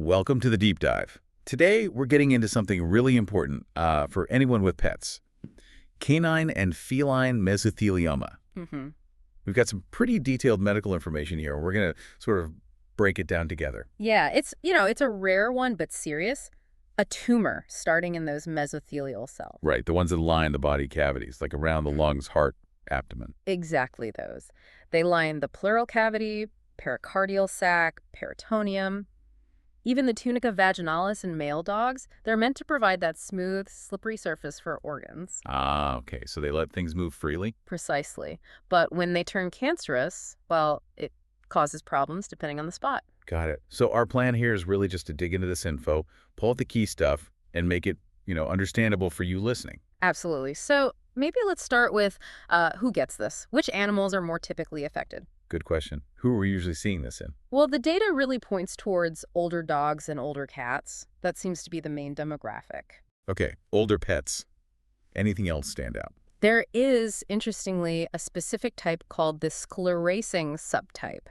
Welcome to the deep dive. Today, we're getting into something really important for anyone with pets. Canine and feline mesothelioma. We've got some pretty detailed medical information here. We're going to sort of break it down together. Yeah, it's a rare one, but serious. A tumor starting in those mesothelial cells. Right, the ones that line the body cavities, like around the lungs, heart, abdomen. Exactly those. They line the pleural cavity, pericardial sac, peritoneum. Even the tunica vaginalis in male dogs, they're meant to provide that smooth, slippery surface for organs. Ah, okay, so they let things move freely? Precisely. But when they turn cancerous, well, it causes problems depending on the spot. Got it. So our plan here is really just to dig into this info, pull out the key stuff, and make it, understandable for you listening. Absolutely. So maybe let's start with who gets this? Which animals are more typically affected? Good question. Who are we usually seeing this in? Well, the data really points towards older dogs and older cats. That seems to be the main demographic. Okay, older pets. Anything else stand out? There is, interestingly, a specific type called the sclerosing subtype,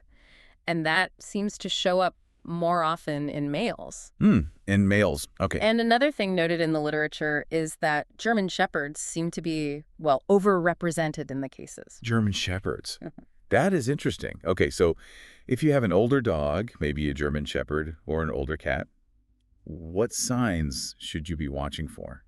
and that seems to show up more often in males. In males. Okay. And another thing noted in the literature is that German shepherds seem to be, well, overrepresented in the cases. German shepherds. That is interesting. Okay, so if you have an older dog, maybe a German shepherd or an older cat, what signs should you be watching for?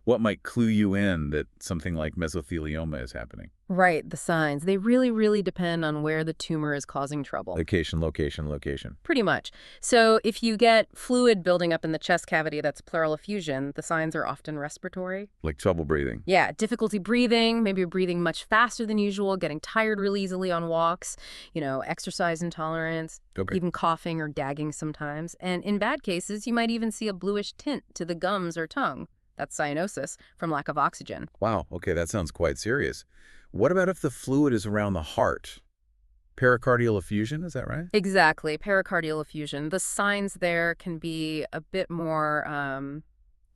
What might clue you in that something like mesothelioma is happening? Right, the signs. They really, really depend on where the tumor is causing trouble. Location, location, location. Pretty much. So if you get fluid building up in the chest cavity that's pleural effusion, the signs are often respiratory. Like trouble breathing. Yeah, difficulty breathing, maybe you're breathing much faster than usual, getting tired really easily on walks, exercise intolerance, even coughing or gagging sometimes. And in bad cases, you might even see a bluish tint to the gums or tongue. That's cyanosis from lack of oxygen. Wow, okay, that sounds quite serious. What about if the fluid is around the heart? Pericardial effusion, is that right? Exactly, pericardial effusion. The signs there can be a bit more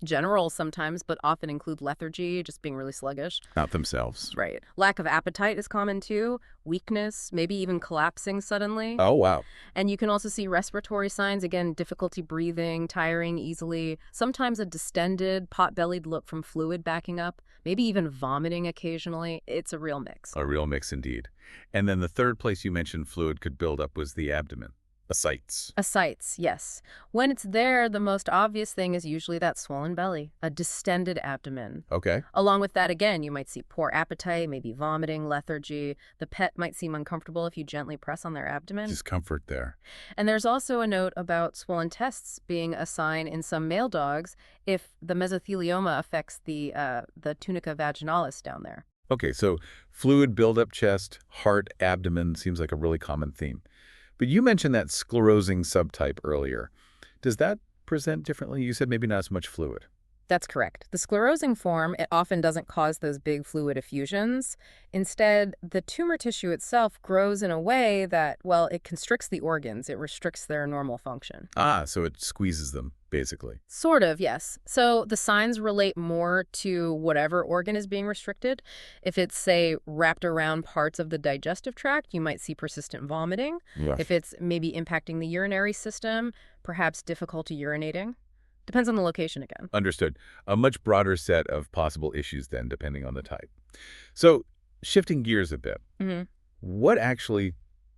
general sometimes, but often include lethargy, just being really sluggish. Not themselves. Right. Lack of appetite is common too, weakness, maybe even collapsing suddenly. Oh, wow. And you can also see respiratory signs, again, difficulty breathing, tiring easily, sometimes a distended, pot-bellied look from fluid backing up, maybe even vomiting occasionally. It's a real mix. A real mix indeed. And then the third place you mentioned fluid could build up was the abdomen. Ascites. Ascites, yes. When it's there, the most obvious thing is usually that swollen belly, a distended abdomen. Okay. Along with that, again, you might see poor appetite, maybe vomiting, lethargy. The pet might seem uncomfortable if you gently press on their abdomen. Discomfort there. And there's also a note about swollen tests being a sign in some male dogs if the mesothelioma affects the tunica vaginalis down there. Okay, so fluid buildup chest, heart, abdomen seems like a really common theme. But you mentioned that sclerosing subtype earlier. Does that present differently? You said maybe not as much fluid. That's correct. The sclerosing form, it often doesn't cause those big fluid effusions. Instead, the tumor tissue itself grows in a way that, well, it constricts the organs. It restricts their normal function. Ah, so it squeezes them, basically. Sort of, yes. So the signs relate more to whatever organ is being restricted. If it's, say, wrapped around parts of the digestive tract, you might see persistent vomiting. Yeah. If it's maybe impacting the urinary system, perhaps difficulty urinating. Depends on the location again. Understood. A much broader set of possible issues then, depending on the type. So, shifting gears a bit, what actually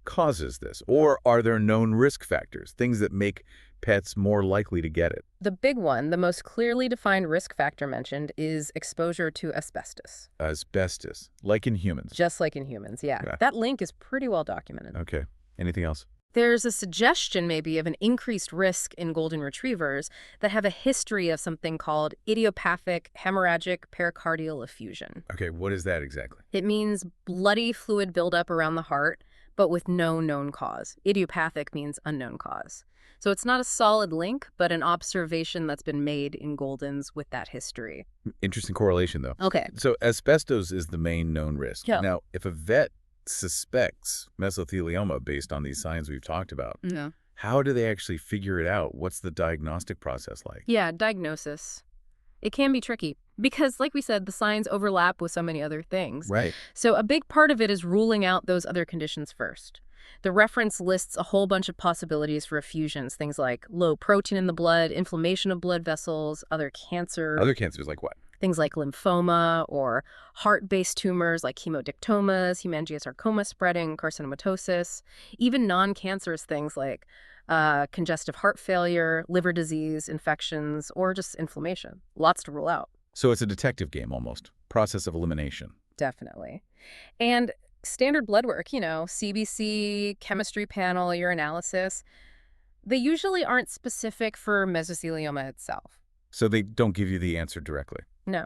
causes this? Or are there known risk factors, things that make pets more likely to get it? The big one, the most clearly defined risk factor mentioned, is exposure to asbestos. Asbestos, like in humans. Just like in humans, yeah. That link is pretty well documented. Okay. Anything else? There's a suggestion maybe of an increased risk in golden retrievers that have a history of something called idiopathic hemorrhagic pericardial effusion. Okay, what is that exactly? It means bloody fluid buildup around the heart, but with no known cause. Idiopathic means unknown cause. So it's not a solid link, but an observation that's been made in Goldens with that history. Interesting correlation, though. Okay. So asbestos is the main known risk. Yeah. Now, if a vet suspects mesothelioma based on these signs we've talked about, how do they actually figure it out? What's the diagnostic process like? Yeah, diagnosis. It can be tricky because, like we said, the signs overlap with so many other things. Right. So a big part of it is ruling out those other conditions first. The reference lists a whole bunch of possibilities for effusions, things like low protein in the blood, inflammation of blood vessels, other cancer. Other cancers like what? Things like lymphoma or heart-based tumors like hemodictomas, hemangiosarcoma spreading, carcinomatosis, even non-cancerous things like congestive heart failure, liver disease, infections, or just inflammation. Lots to rule out. So it's a detective game almost. Process of elimination. Definitely. And standard blood work, CBC, chemistry panel, urinalysis, they usually aren't specific for mesothelioma itself. So they don't give you the answer directly. No.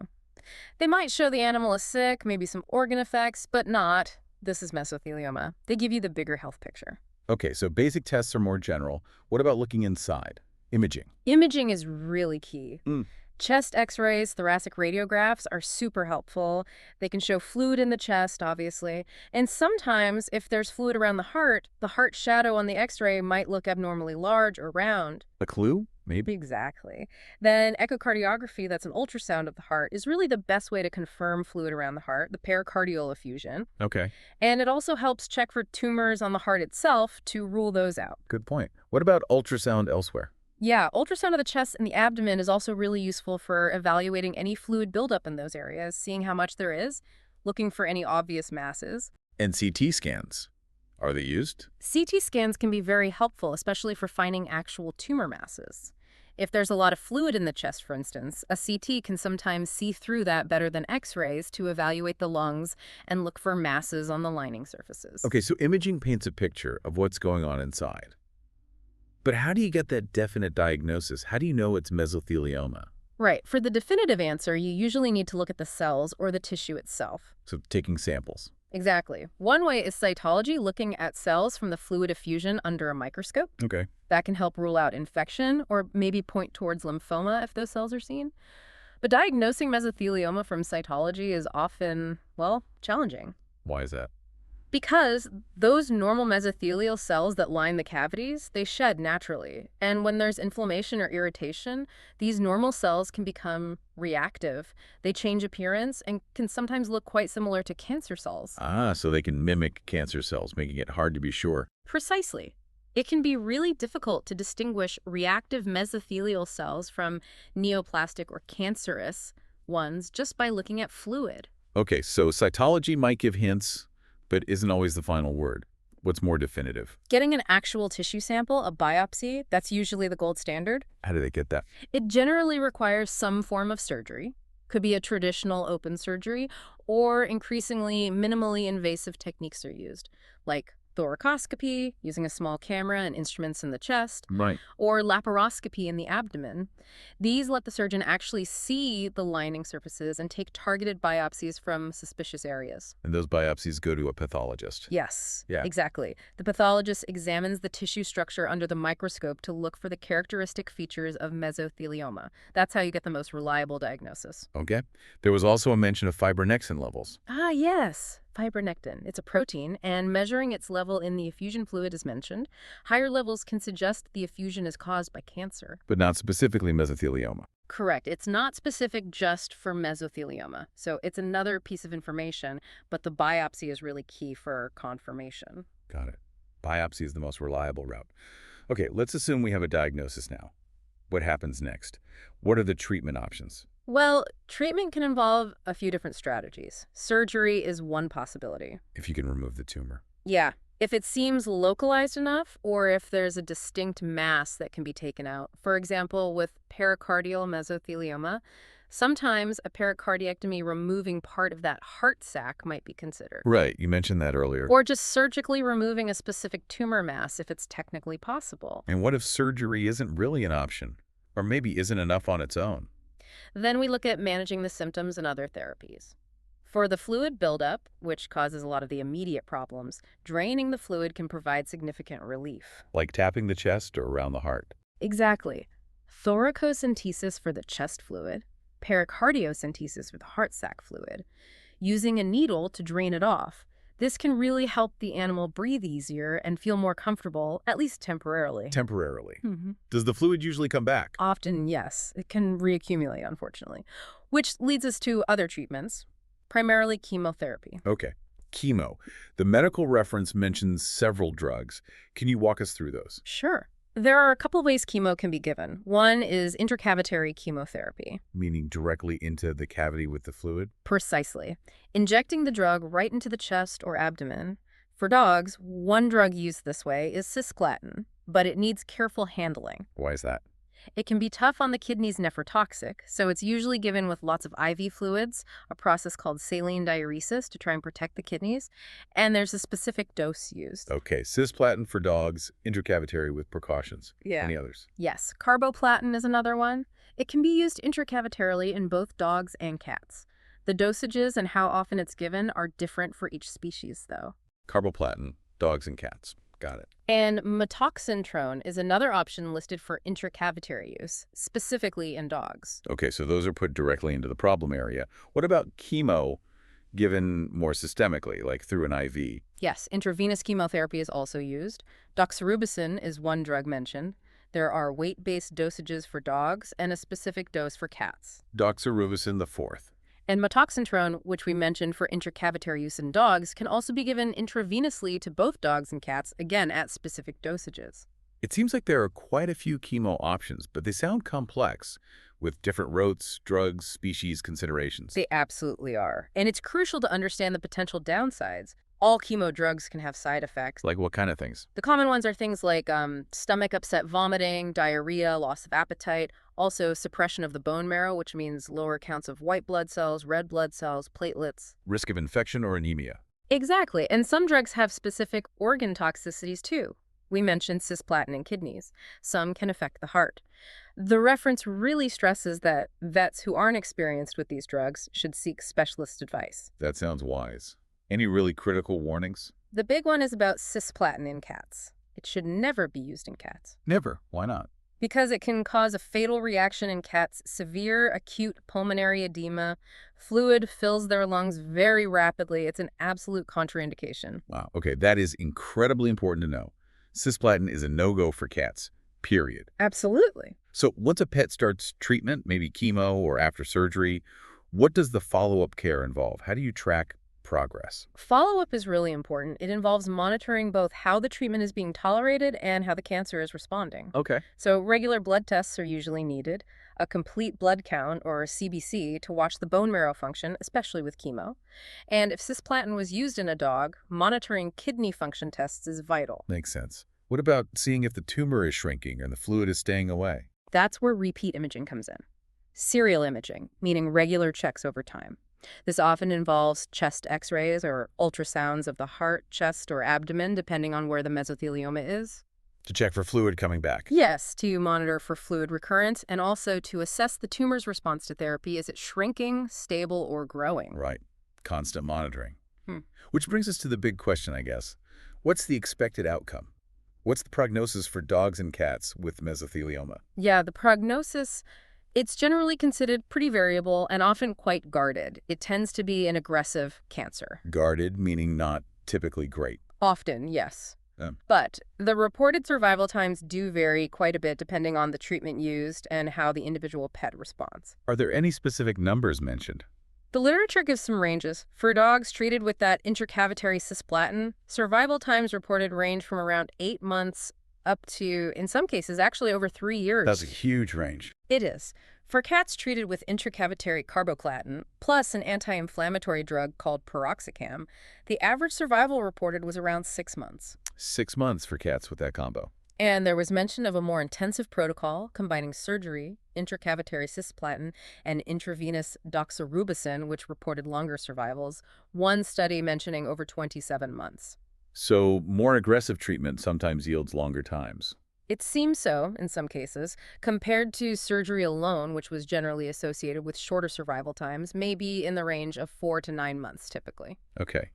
They might show the animal is sick, maybe some organ effects, but not, this is mesothelioma. They give you the bigger health picture. Okay, so basic tests are more general. What about looking inside? Imaging. Imaging is really key. Mm. Chest x-rays, thoracic radiographs are super helpful. They can show fluid in the chest, obviously. And sometimes, if there's fluid around the heart shadow on the x-ray might look abnormally large or round. A clue? Maybe? Exactly. Then echocardiography, that's an ultrasound of the heart, is really the best way to confirm fluid around the heart, the pericardial effusion. Okay. And it also helps check for tumors on the heart itself to rule those out. Good point. What about ultrasound elsewhere? Yeah, ultrasound of the chest and the abdomen is also really useful for evaluating any fluid buildup in those areas, seeing how much there is, looking for any obvious masses. And CT scans. Are they used? CT scans can be very helpful, especially for finding actual tumor masses. If there's a lot of fluid in the chest, for instance, a CT can sometimes see through that better than X-rays to evaluate the lungs and look for masses on the lining surfaces. Okay, so imaging paints a picture of what's going on inside. But how do you get that definite diagnosis? How do you know it's mesothelioma? Right. For the definitive answer, you usually need to look at the cells or the tissue itself. So taking samples. Exactly. One way is cytology, looking at cells from the fluid effusion under a microscope. Okay. That can help rule out infection or maybe point towards lymphoma if those cells are seen. But diagnosing mesothelioma from cytology is often, well, challenging. Why is that? Because those normal mesothelial cells that line the cavities, they shed naturally. And when there's inflammation or irritation, these normal cells can become reactive. They change appearance and can sometimes look quite similar to cancer cells. Ah, so they can mimic cancer cells, making it hard to be sure. Precisely. It can be really difficult to distinguish reactive mesothelial cells from neoplastic or cancerous ones just by looking at fluid. Okay, so cytology might give hints, but isn't always the final word. What's more definitive? Getting an actual tissue sample, a biopsy, that's usually the gold standard. How do they get that? It generally requires some form of surgery. Could be a traditional open surgery, or increasingly minimally invasive techniques are used, like thoracoscopy, using a small camera and instruments in the chest, Right. or laparoscopy in the abdomen. These let the surgeon actually see the lining surfaces and take targeted biopsies from suspicious areas. And those biopsies go to a pathologist. Yes, Yeah. exactly. The pathologist examines the tissue structure under the microscope to look for the characteristic features of mesothelioma. That's how you get the most reliable diagnosis. Okay. There was also a mention of fibronectin levels. Ah, yes. Fibronectin. It's a protein, and measuring its level in the effusion fluid is mentioned. Higher levels can suggest the effusion is caused by cancer. But not specifically mesothelioma. Correct. It's not specific just for mesothelioma. So it's another piece of information, but the biopsy is really key for confirmation. Got it. Biopsy is the most reliable route. Okay, let's assume we have a diagnosis now. What happens next? What are the treatment options? Well, treatment can involve a few different strategies. Surgery is one possibility. If you can remove the tumor. Yeah, if it seems localized enough, or if there's a distinct mass that can be taken out. For example, with pericardial mesothelioma, sometimes a pericardiectomy removing part of that heart sac might be considered. Right, you mentioned that earlier. Or just surgically removing a specific tumor mass if it's technically possible. And what if surgery isn't really an option? Or maybe isn't enough on its own? Then we look at managing the symptoms and other therapies. For the fluid buildup, which causes a lot of the immediate problems, draining the fluid can provide significant relief. Like tapping the chest or around the heart. Exactly. Thoracocentesis for the chest fluid, pericardiocentesis for the heart sac fluid. Using a needle to drain it off. This can really help the animal breathe easier and feel more comfortable, at least temporarily. Temporarily. Mm-hmm. Does the fluid usually come back? Often, yes. It can reaccumulate, unfortunately. Which leads us to other treatments, primarily chemotherapy. Okay. Chemo. The medical reference mentions several drugs. Can you walk us through those? Sure. There are a couple of ways chemo can be given. One is intracavitary chemotherapy. Meaning directly into the cavity with the fluid? Precisely. Injecting the drug right into the chest or abdomen. For dogs, one drug used this way is cisplatin, but it needs careful handling. Why is that? It can be tough on the kidneys, nephrotoxic, so it's usually given with lots of IV fluids, a process called saline diuresis to try and protect the kidneys, and there's a specific dose used. Okay, cisplatin for dogs, intracavitary with precautions. Yeah. Any others? Yes, carboplatin is another one. It can be used intracavitarily in both dogs and cats. The dosages and how often it's given are different for each species, though. Carboplatin, dogs and cats. Got it. And methoxytrone is another option listed for intracavitary use, specifically in dogs. Okay, so those are put directly into the problem area. What about chemo given more systemically, like through an IV? Yes, intravenous chemotherapy is also used. Doxorubicin is one drug mentioned. There are weight-based dosages for dogs and a specific dose for cats. Doxorubicin the fourth. And methoxytrone, which we mentioned for intracavitary use in dogs, can also be given intravenously to both dogs and cats, again at specific dosages. It seems like there are quite a few chemo options, but they sound complex, with different routes, drugs, species considerations. They absolutely are. And it's crucial to understand the potential downsides. All chemo drugs can have side effects. Like what kind of things? The common ones are things like stomach upset vomiting, diarrhea, loss of appetite, also suppression of the bone marrow, which means lower counts of white blood cells, red blood cells, platelets. Risk of infection or anemia. Exactly. And some drugs have specific organ toxicities too. We mentioned cisplatin in kidneys. Some can affect the heart. The reference really stresses that vets who aren't experienced with these drugs should seek specialist advice. That sounds wise. Any really critical warnings? The big one is about cisplatin in cats. It should never be used in cats. Never. Why not? Because it can cause a fatal reaction in cats, severe acute pulmonary edema. Fluid fills their lungs very rapidly. It's an absolute contraindication. Wow. Okay, that is incredibly important to know. Cisplatin is a no-go for cats, period. Absolutely. So once a pet starts treatment, maybe chemo or after surgery, what does the follow-up care involve? How do you track progress? Follow-up is really important. It involves monitoring both how the treatment is being tolerated and how the cancer is responding. Okay. So regular blood tests are usually needed, a complete blood count or CBC to watch the bone marrow function, especially with chemo. And if cisplatin was used in a dog, monitoring kidney function tests is vital. Makes sense. What about seeing if the tumor is shrinking and the fluid is staying away? That's where repeat imaging comes in. Serial imaging, meaning regular checks over time. This often involves chest x-rays or ultrasounds of the heart, chest, or abdomen, depending on where the mesothelioma is. To check for fluid coming back? Yes, to monitor for fluid recurrence and also to assess the tumor's response to therapy. Is it shrinking, stable, or growing? Right. Constant monitoring. Which brings us to the big question, I guess. What's the expected outcome? What's the prognosis for dogs and cats with mesothelioma? Yeah, the prognosis, it's generally considered pretty variable and often quite guarded. It tends to be an aggressive cancer. Guarded, meaning not typically great. Often, yes. But the reported survival times do vary quite a bit depending on the treatment used and how the individual pet responds. Are there any specific numbers mentioned? The literature gives some ranges. For dogs treated with that intracavitary cisplatin, survival times reported range from around 8 months up to, in some cases, actually over 3 years. That's a huge range. It is. For cats treated with intracavitary carboplatin, plus an anti-inflammatory drug called piroxicam, the average survival reported was around 6 months. 6 months for cats with that combo. And there was mention of a more intensive protocol combining surgery, intracavitary cisplatin, and intravenous doxorubicin, which reported longer survivals, one study mentioning over 27 months. So more aggressive treatment sometimes yields longer times. It seems so, in some cases, compared to surgery alone, which was generally associated with shorter survival times, maybe in the range of 4 to 9 months typically. Okay.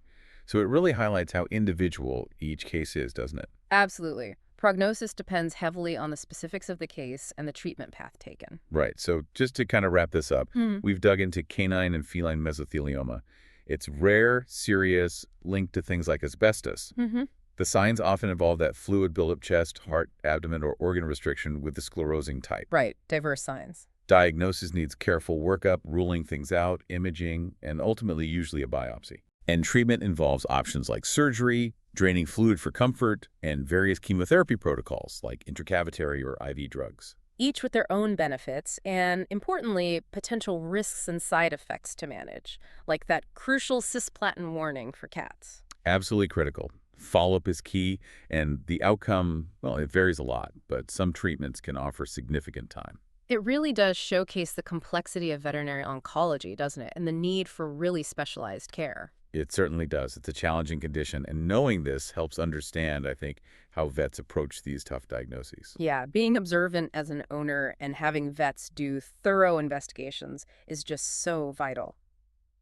So it really highlights how individual each case is, doesn't it? Absolutely. Prognosis depends heavily on the specifics of the case and the treatment path taken. Right. So just to kind of wrap this up, we've dug into canine and feline mesothelioma. It's rare, serious, linked to things like asbestos. The signs often involve that fluid buildup chest, heart, abdomen, or organ restriction with the sclerosing type. Right. Diverse signs. Diagnosis needs careful workup, ruling things out, imaging, and ultimately usually a biopsy. And treatment involves options like surgery, draining fluid for comfort, and various chemotherapy protocols like intracavitary or IV drugs. Each with their own benefits and, importantly, potential risks and side effects to manage, like that crucial cisplatin warning for cats. Absolutely critical. Follow-up is key, and the outcome, well, it varies a lot, but some treatments can offer significant time. It really does showcase the complexity of veterinary oncology, doesn't it? And the need for really specialized care. It certainly does. It's a challenging condition, and knowing this helps understand, I think, how vets approach these tough diagnoses. Yeah, being observant as an owner and having vets do thorough investigations is just so vital.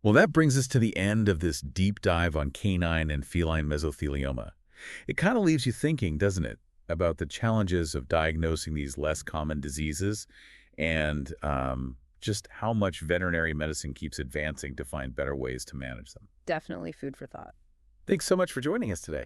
Well, that brings us to the end of this deep dive on canine and feline mesothelioma. It kind of leaves you thinking, doesn't it, about the challenges of diagnosing these less common diseases and just how much veterinary medicine keeps advancing to find better ways to manage them. Definitely food for thought. Thanks so much for joining us today.